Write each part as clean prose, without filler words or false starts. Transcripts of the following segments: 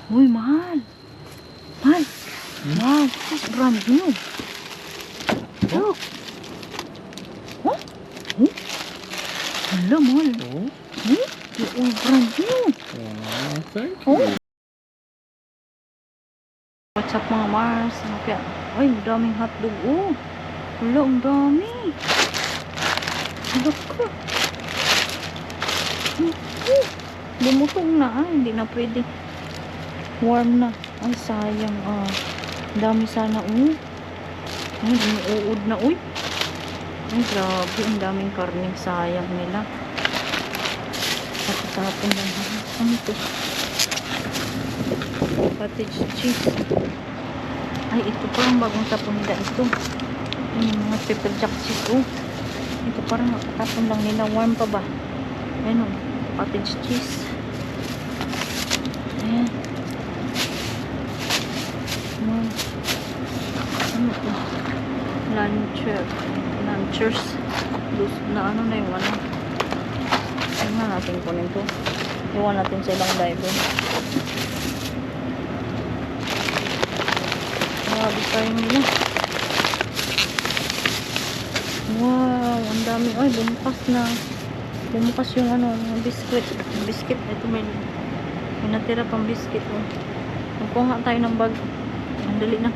Uy, mahal. Mahal. Wow, this is brand new. Look. Oh? Oh? Hello, mahal. Oh, Hmm? Oh, brand new. thank Oh. you. What's up mga Mars? Ano kaya? Ay, ang daming hotdog. Oh. Wala, ang dami. Look ko. Lumutong na. Hindi na pwede. Warm na. Ay, sayang. Ang dami sana. Ay, uud na. Uy. Ay, grabe. Ang daming karne. Sayang nila. Tapos-tapon lang. Ano ito? Cottage cheese. Ay, ito parang bagong tapon nila ito. Yung mga pepper jack cheese. Ito parang nakatapon lang nila. Warm pa ba? Ayan o. Cottage cheese. Ayan. Ano ito? Lunchers. Na ano na yung ano. Tingnan natin kunin ito. Iwan natin sa ilang diver. Grabe tayo nila. Wow, ang dami. Ay, bumukas na. Bumukas yung ano, biscuit. Biscuit. Ito may natira pang biscuit. Magkuha nga tayo ng bag. Ang dali na.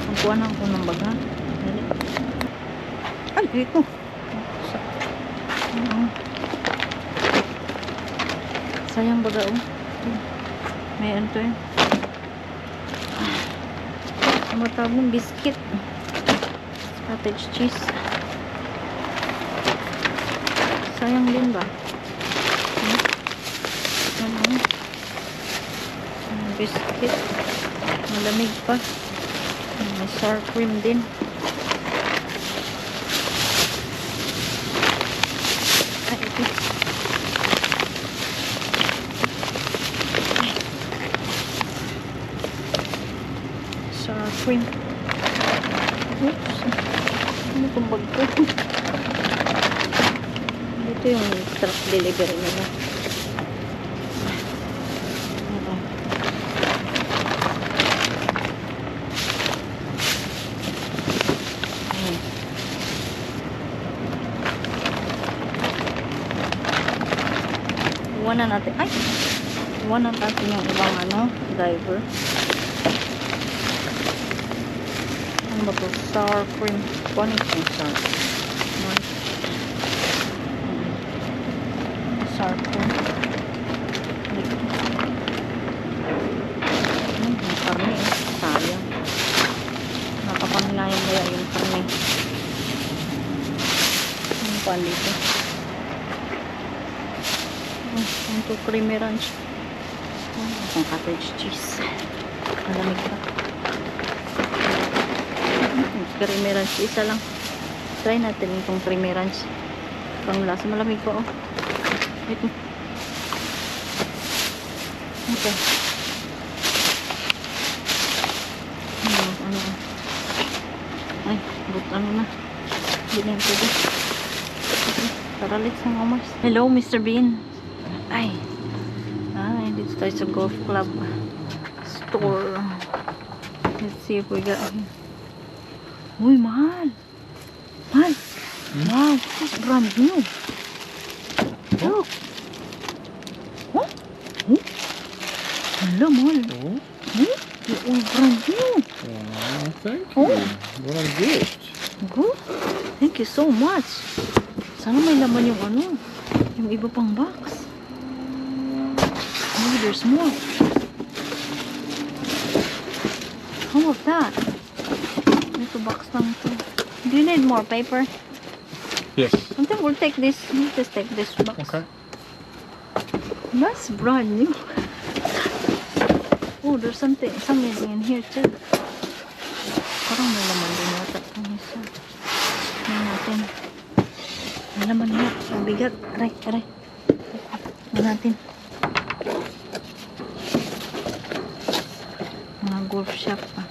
Magkuha na ako ng bag, ha? Dali. Ay, ito. Sayang baga, may ano to yun. Matagong biscuit. Cottage cheese. Sayang din ba? Ano? Biscuit. Malamig pa. May sour cream din. Ay, ito. Sour cream. Oops. Ano itong bag ko? Ito yung truck delivery nila. Iwanan natin. Ay! Iwanan natin yung ibang ano, driver. Ano ba ito? Sour cream. Kuha ito yung sour cream. Sour cream. Yung karne eh. Sayang. Nakapanglayan kaya yung karne. Ano pa dito? Ito creamy ranch. Ang cottage cheese. Malamig pa. Creamy ranch. Isa lang. Try natin itong creamy ranch. Pang lasa. Malamig pa, Ito. Ito. Ano. Ay, ano na. Hindi na yung pwede. Tara, let's hang on. Hello, Mr. Bean. Ay, dito tayo sa golf club store. Let's see if we got here. Uy, mahal. Mahal. Wow, this is brand new. Look. Oh? Hello, mahal. Oh, brand new. Thank you. What a gift. Good. Thank you so much. Sana may laman yung ano, yung iba pang box. Maybe there's more. How about that? Ito box lang ito. Do you need more paper? Yes. I think we'll take this. We'll just take this box. Okay. That's brand new. Oh, there's something in here too. Parang may laman din yata itong isa. Tingnan natin. May laman niya. Ang bigat. Aray. Tingnan natin. Mga golf shop pa.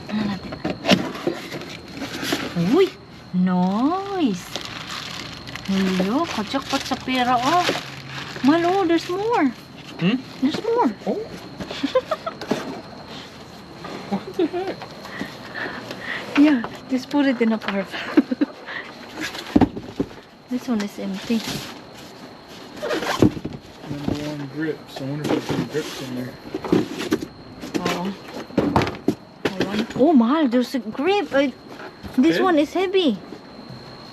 Tingnan natin. Uy! Nice! Hello, kachakpat sa pera, Malo, there's more. Hmm? There's more. Oh. What the heck? Yeah, just put it in a car. This one is empty. #1 grips. I wonder if there's any grips in there. Oh. Oh, mahal. There's a grip. This Okay. one is heavy.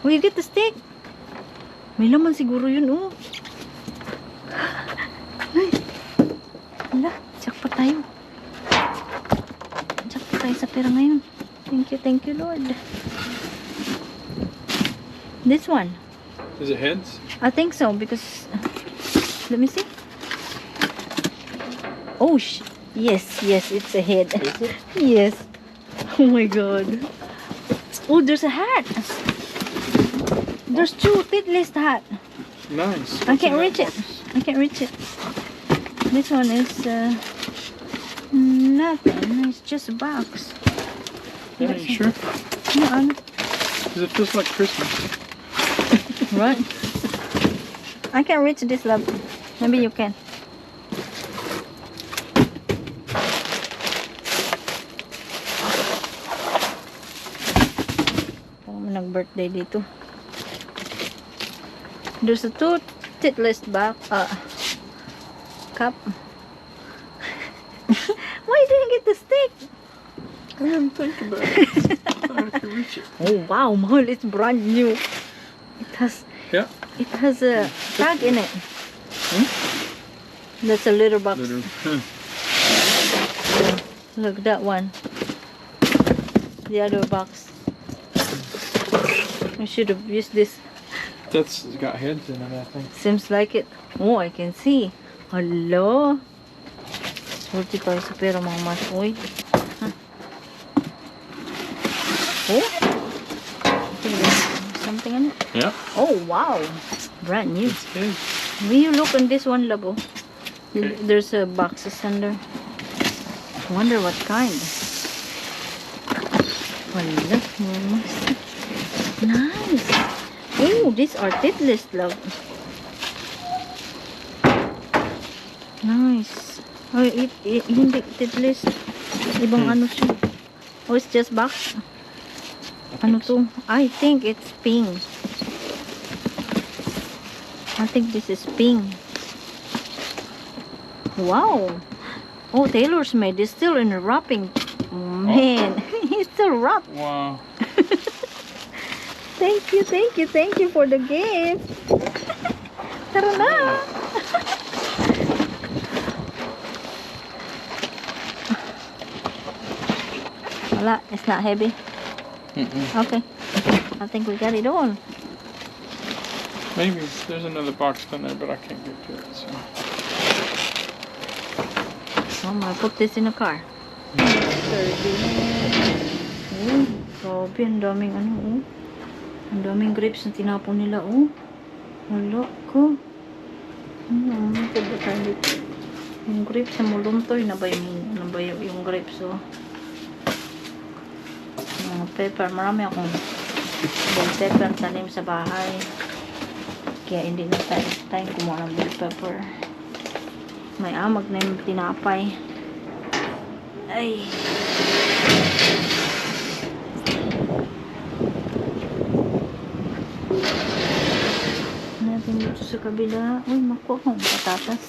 Will you get the stick? May laman siguro yun, oh. Ay. Hala, check pa tayo. Check pa tayo sa pera ngayon. Thank you, Lord. This one. Is it heads? I think so, because... let me see. Oh, yes, it's a head. Is it? Yes. Oh my god. Oh, there's a hat. There's 2 Titleist hat. Nice. I What's can't in reach that it. box? I can't reach it. This one is nothing. It's just a box. Yeah, you sure? Yeah, Because it feels like Christmas. right. I can't reach this, love. Maybe you can. Parang may nag-birthday dito. There's a 2 Titleist cup. Why you didn't get the stick? I didn't think about it. I thought I could reach it. Oh wow, mahal, it's brand new. Yeah. It has a tag in it. Hmm? That's a little box. Little. Look, that one. The other box. I should have used this. That's got heads in it, I think. Seems like it. Oh, I can see. Hello. Swerte kayo sa pera mga mas. Uy. Huh. Oh. I think there's something in it. Yeah. Oh, wow. Brand new. It's heads. Will you look on this one, Labo? Okay. There's a boxes under. Wonder what kind. Wala. Nice. Oh, these are Titleist, love. Nice. Oh, hindi Titleist. Ibang ano siya. Oh, it's just box. Ano to? I think it's pink. I think this is pink. Wow. Oh, Taylor's made. It's still in the wrapping. Oh, man. It's still wrapped. Wow. Thank you for the gift. Tara na. Wala, it's not heavy. Mm-mm. Okay. I think we got it all. Maybe there's another box down there, but I can't get to it. So. I'm gonna put this in the car. Oh, grabe, ang daming ano, oh. Ang daming grapes na tinapon nila, oh. Wala ko. Ano ba tayo dito? Yung grapes na muluntoy na ba yung grapes, oh. Mga pepper, marami akong bell pepper tanim sa bahay. Kaya hindi na tayo kumuha ng bell pepper. May amag na yung tinapay. Ay. Natin dito sa kabila. Uy, makuha akong patatas.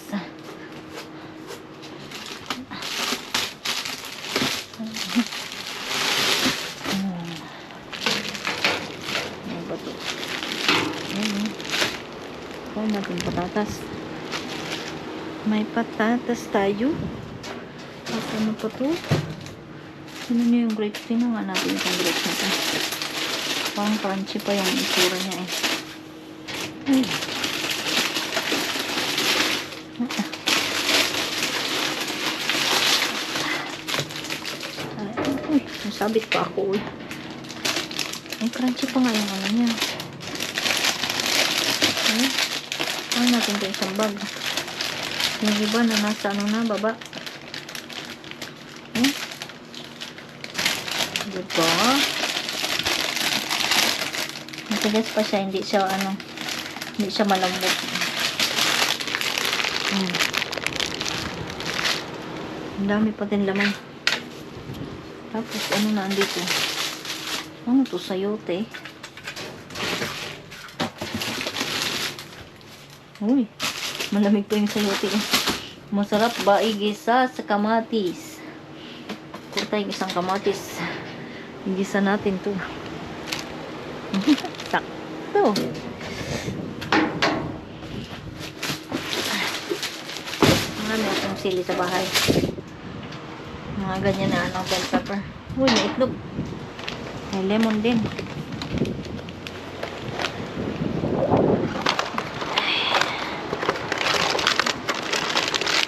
Ano ba ito? Ayan. Kuha natin patatas. May patatas tayo. At ano pa to? Ano niyo yung grapes? Tingnan nga natin yung grapes na to. Parang crunchy pa yung itsura niya eh. Ay. Uy, nasabit pa ako uy. Ay, crunchy pa nga yung ano niya. Ay, ay natin ito isang bag. Yung iba na nasa ano na, baba. Diba? Matigas pa siya, hindi siya ano, hindi siya malambot. Ang dami pa din laman. Tapos, ano na andito? Ano to? Sayote. Uy, malamig pa yung sayote. Masarap ba igisa sa kamatis? Kung tayong isang kamatis, igisa natin to. Sakto. Marami akong sili sa bahay. Mga ganyan na anong bell pepper. Uy, may itlog. May lemon din.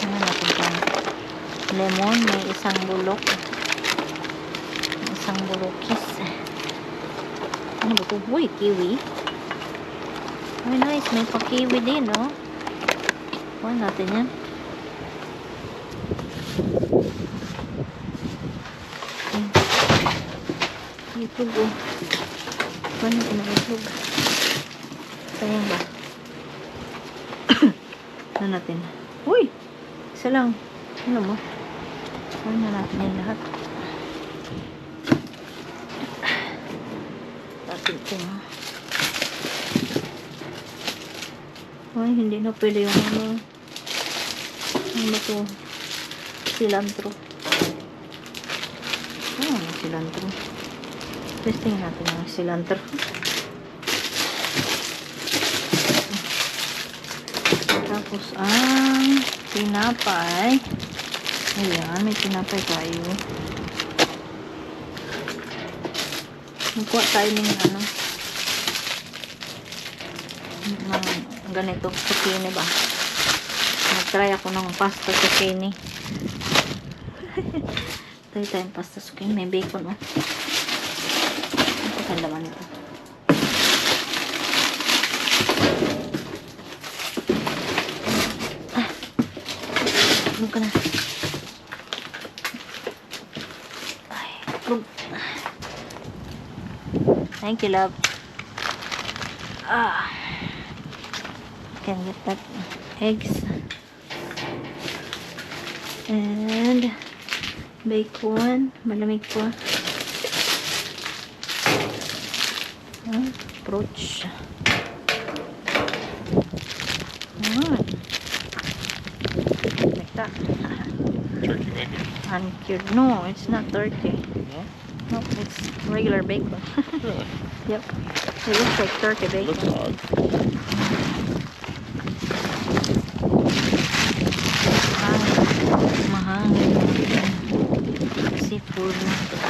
Ano natin dyan? Lemon, may isang bulok. May isang bulokis. Ano ba ito? Uy, kiwi. Uy, nice. May pa-kiwi din, no? Kuha natin yan. Itlog, oh. Kuha natin ang itlog. Sayang ba? Ano natin? Uy! Isa lang. Ano mo? Kuha na natin yan lahat. Tapos ito, ha? Ay, hindi na pwede yung ano to? Cilantro. Cilantro. Testing natin ang cilantro. Tapos ang tinapay. Ayan, may tinapay tayo. Magkuha tayo ng ano, ng ganito, zucchini ba? Nag-try ako ng pasta zucchini. Try tayong pasta zucchini. May bacon, oh. Ito sa laman ito. Ano ka na? Ay, itlog. Thank you, love. Can get that eggs and bacon. Malamig po. Approach. Like that. Turkey bacon. Uncured. No, it's not turkey. No? No, it's regular bacon. Really? Yep. It looks like turkey It bacon. looks odd. Mahangin. Seafood.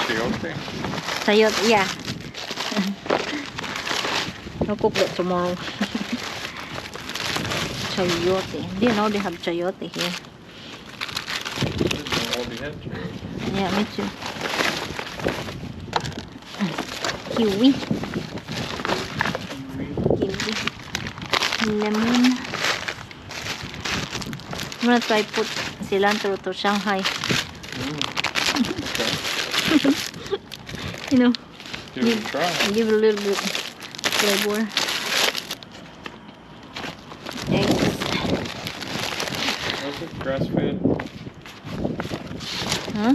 Chayote. Sayot, yeah. I'll cook that tomorrow. Chayote. Do you know they have chayote here? I didn't know we had chayote. Yeah, me too. Kiwi. Kiwi. Lemon. I'm gonna try put cilantro to Shanghai. Okay. You know, Give it a try. give it a little bit flavor. Eggs. Was it grass-fed? Huh?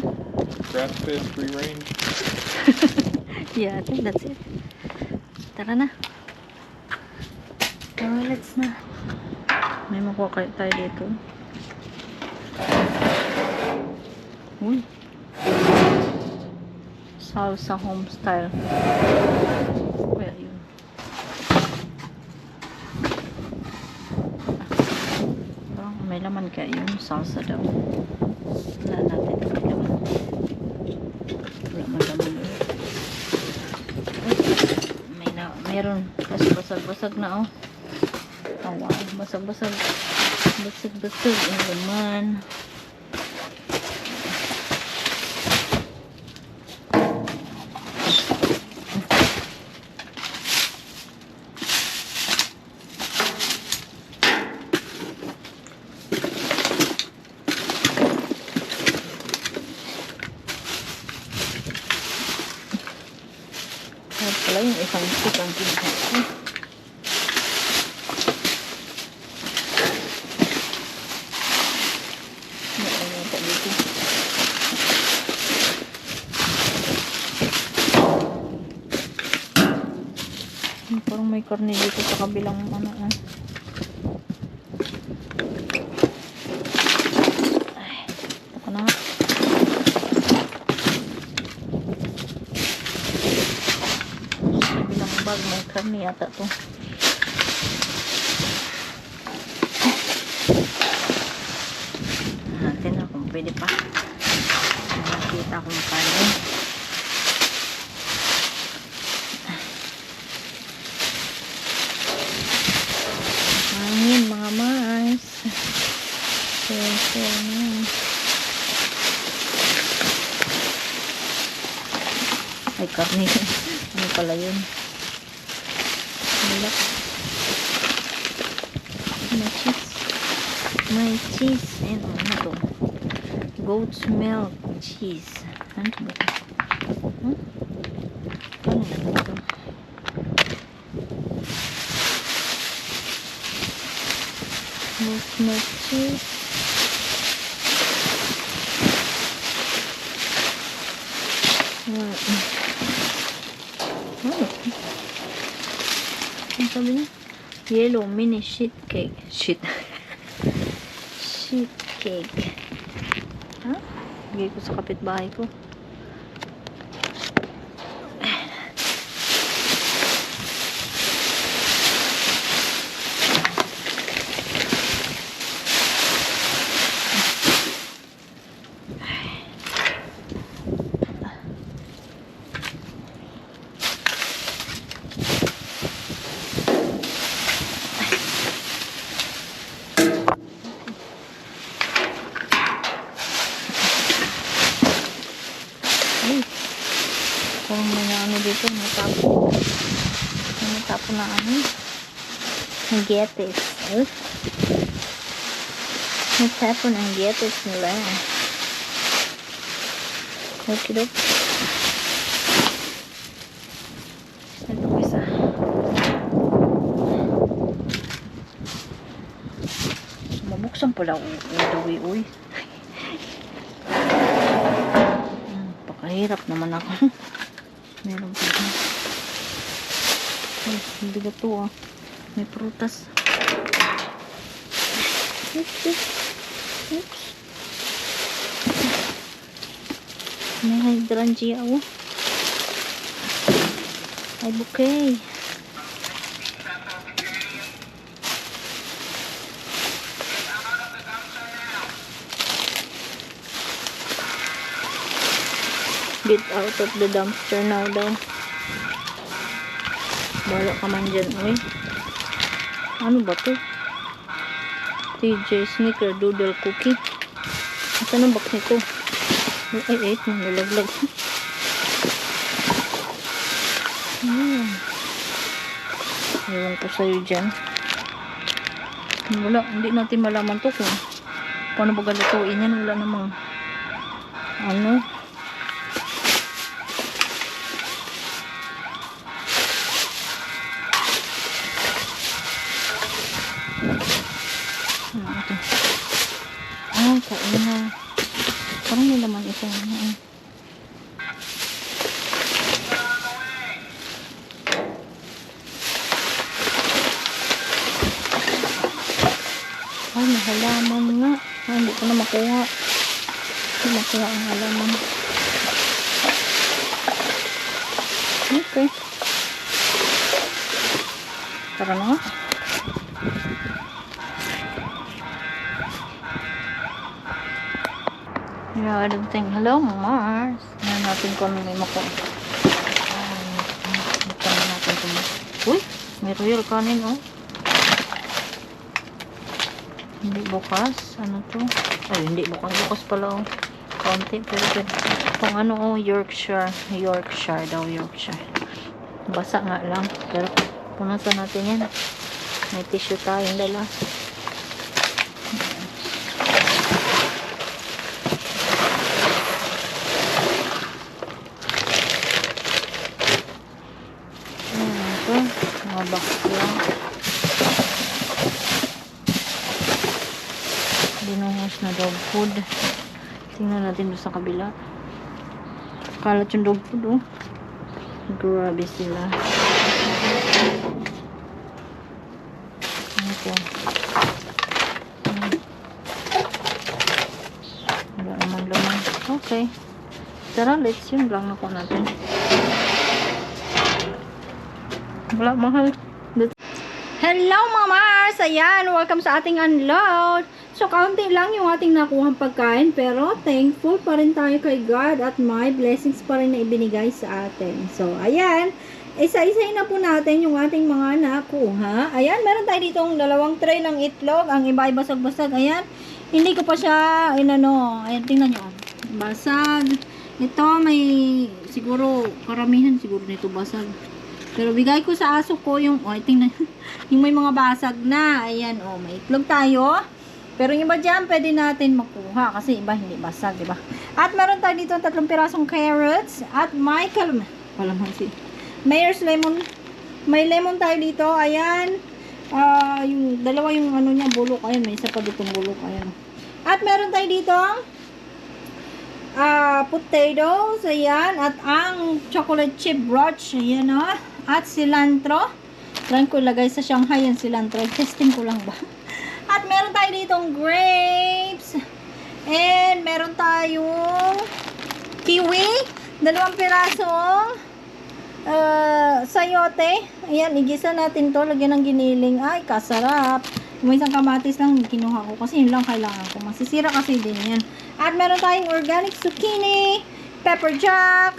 Grass-fed, free-range? Yeah, I think that's it. Tara na. Let's na. May makuha tayo dito. Uy. Salsa home style. Well, yun. Parang may laman kaya yun. Salsa daw. Wala natin. May laman. Wala man laman yun. Meron. Kasi basag-basag na, oh. Oh, wow. Basag-basag. Basag-basag. Ang laman. Kaya pala yung isang stick ang kinuha ko. Ano yata dito? may karne dito sa kabilang ano. Ay, ito ka na. Sa kabilang bag may karne yata to. Natin na kung pwede pa. Nakita ko magkano. Hangin mga Mars. So na. Ay, karne. Ano pala yun? Malak. May cheese. May cheese. And ano to? Goat's milk cheese. Ano to ba? Ano ba ito? Goat's milk cheese. Ano? Ano sabi niya? Yellow mini sheet cake. Sheet cake. Ha? Bigay ko sa kapitbahay ko. Ay, parang may ano dito, natapo na ano, getes. Natapo ng getes nila. Okay, dok. Ito ko isa. Mabuksan pala uwi, uy. Pakahirap naman ako. Meron pa rin. Ay, hindi ba ito ah. May prutas. Oops. May hydrangea oh. Ay, bouquet. Get out of the dumpster now daw. Bala ka man dyan, uy. Ano ba to? TJ Snicker Doodle Cookie. Asa na box nito? Ay, nalaglag. Ewan ko sa'yo dyan. Wala, hindi natin malaman to kung paano ba galutuin yan. Wala namang ano. Ay, kain na. Parang may laman ito. Ay, may halaman nga. Ay, hindi ko na makuha. Hindi makuha ang halaman. Okay. Tara na nga. Yeah, I don't think. Hello, Mars. Ngayon natin kung ano may makuha. Ito na natin ito. Uy, may royal kanin, oh. Hindi bukas. Ano to? Ay, hindi bukas. Bukas pala, oh. Kaunti, pero kung ano, oh, Yorkshire. Yorkshire daw, Yorkshire. Basa nga lang. Pero punasan natin yan. May tissue tayong dala. Box lang. Binuhos na dog food. Tingnan natin doon sa kabila. Kalat yung dog food, oh. Grabe sila. ko. Wala naman laman. Okay. Tara, let's yun lang na ko natin. Wala, mahal. Hello mga Mars! Ayan, welcome sa ating unload. So, kaunti lang yung ating nakuhang pagkain, pero thankful pa rin tayo kay God at may blessings pa rin na ibinigay sa atin. So, ayan, isa-isayin na po natin yung ating mga nakuha. Ayan, meron tayo ditong 2 tray ng itlog. Ang iba ay basag-basag. Ayan, hindi ko pa siya, ayan, tingnan nyo. Basag. Ito, may, siguro, karamihan siguro nito basag. Pero bigay ko sa aso ko yung, tingnan, yung may mga basag na. Ayan, may itlog tayo. Pero yung iba dyan, pwede natin makuha. Kasi iba hindi basag, diba? At meron tayo dito 3 pirasong carrots. At may Mayor's lemon. May lemon tayo dito. Ayan. Yung dalawa yung ano niya, bulok. Ayan, may isa pa ditong bulok. Ayan. At meron tayo dito potatoes. Ayan. At ang chocolate chip brooch. Ayan, At cilantro. Try ko ilagay sa Shanghai yung cilantro. Testing ko lang ba? At meron tayo ditong grapes. And meron tayong kiwi. 2 pirasong sayote. Ayan, igisa natin to. Lagyan ng giniling. Ay, kasarap. May isang kamatis lang kinuha ko. Kasi yun lang kailangan ko. Masisira kasi din yan. At meron tayong organic zucchini, pepper jack,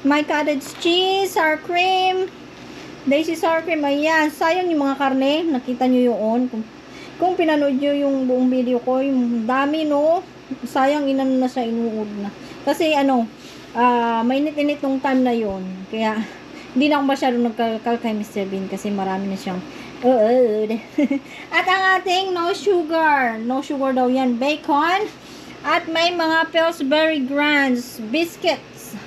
may cottage cheese, sour cream, daisy sour cream. Ayan, sayang yung mga karne. Nakita nyo yun. Kung pinanood nyo yung buong video ko, yung dami, no? Sayang, inano na siya, inuud na. Kasi, mainit-init nung time na yun. Kaya, hindi na ako masyadong nagkakal kay Mr. Bean kasi marami na siyang At ang ating no sugar daw yan, bacon. At may mga Pillsbury Grands biscuits.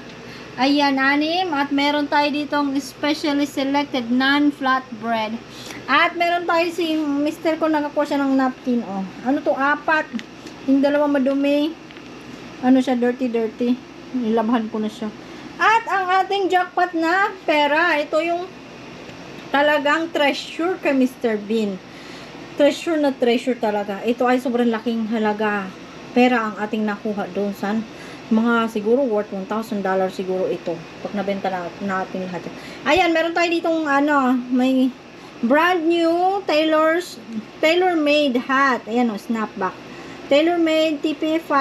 Ayan, 6. At meron tayo ditong specially selected non-flat bread. At meron tayo si Mr. ko, nakakuha siya ng napkin, Ano to, 4. Yung 2 madumi. Ano siya, dirty. Nilabhan ko na siya. At ang ating jackpot na pera, ito yung talagang treasure kay Mr. Bean. Treasure na treasure talaga. Ito ay sobrang laking halaga. Pera ang ating nakuha doon sa mga siguro worth $1,000 siguro ito. Pag nabenta natin lahat. Ayan, meron tayo ditong may brand new tailor-made hat. Ayan snapback. Tailor-made TP5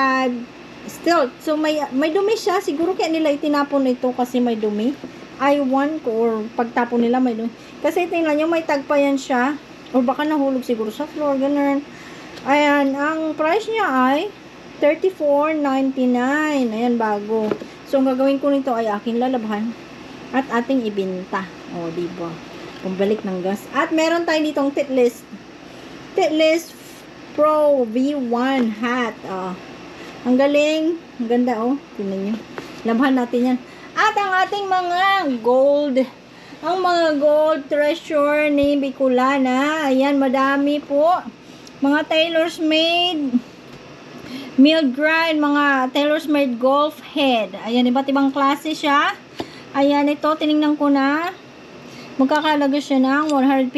still. So may dumi siya. Siguro kaya nila itinapon ito kasi may dumi. I1 ko or pagtapon nila may dumi. Kasi tingnan nyo, may tag pa yan siya. Or baka nahulog siguro sa floor. Ganun. Ayan, ang price niya ay $34.99. Ayan, bago. So, ang gagawin ko nito ay aking lalabhan at ating ibenta. Diba? Pumbalik ng gas. At meron tayo ditong Titleist Pro V1 hat. Ang galing. Ang ganda, tingnan nyo. Labhan natin yan. At ang ating mga gold. Ang mga gold treasure ni Bicolana. Ayan, madami po. Mga tailor's made milled grind, mga tailor's made golf head. Ayan, iba't ibang klase siya. Ayan, ito, tinignan ko na. Magkakalaga siya ng $150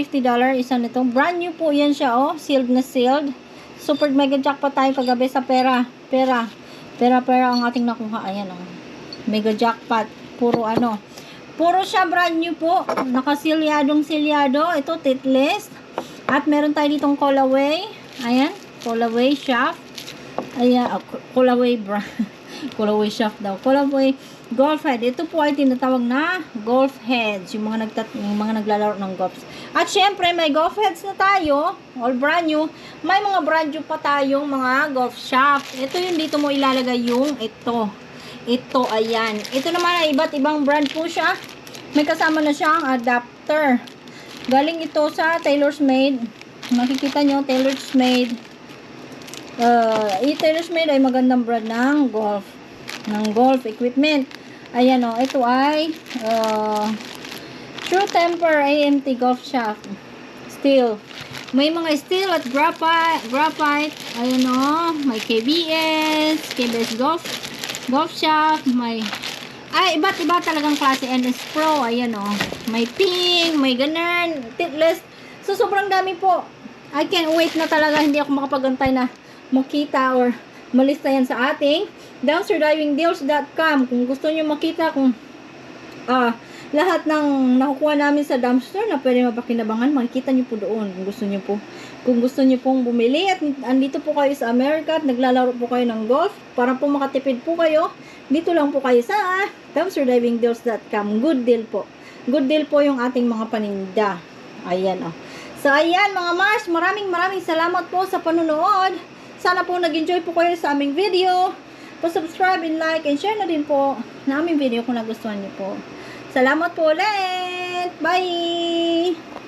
isa nito. Brand new po yan siya, sealed na sealed. Super mega jackpot tayo kagabi sa pera ang ating nakuha. Ayan, mega jackpot. Puro siya brand new po. Nakasilyadong-silyado. Ito, Titleist. At meron tayo ditong Colaway. Ayan, Colaway shaft. Ayan, Colaway Colaway shaft daw. Colaway golf head. Ito po ay tinatawag na golf heads. Yung mga naglalaro ng golf. At syempre, may golf heads na tayo. All brand new. May mga brand new pa tayong mga golf shaft. Ito yung dito mo ilalagay yung ito. Ito, ayan. Ito naman ay iba't ibang brand po siya. May kasama na siyang adapter. Galing ito sa Tailor's Made. Makikita nyo, Tailor's Made. Tailor's Made ay magandang brand ng golf equipment. Ayan, ito ay True Temper AMT golf shaft. Steel. May mga steel at graphite. Ayan, may KBS golf shaft, iba't iba talagang klase. NS Pro, ayan may pink, may ganun, Titleist. So, sobrang dami po. I can't wait na talaga, hindi ako makapagantay na makita or malista yan sa ating dumpsterdivingdeals.com. Kung gusto nyo makita kung lahat ng nakukuha namin sa dumpster na pwede mapakinabangan, makikita nyo po doon kung gusto nyo po. Kung gusto nyo pong bumili at andito po kayo sa America at naglalaro po kayo ng golf, para po makatipid po kayo, dito lang po kayo sa dumpsterdivingdeals.com. Good deal po. Good deal po yung ating mga paninda. Ayan o. So ayan mga Mars, maraming salamat po sa panunood. Sana po nag-enjoy po kayo sa aming video. Pa-subscribe and like and share na din po na aming video kung nagustuhan niyo po. Salamat po ulit. Bye!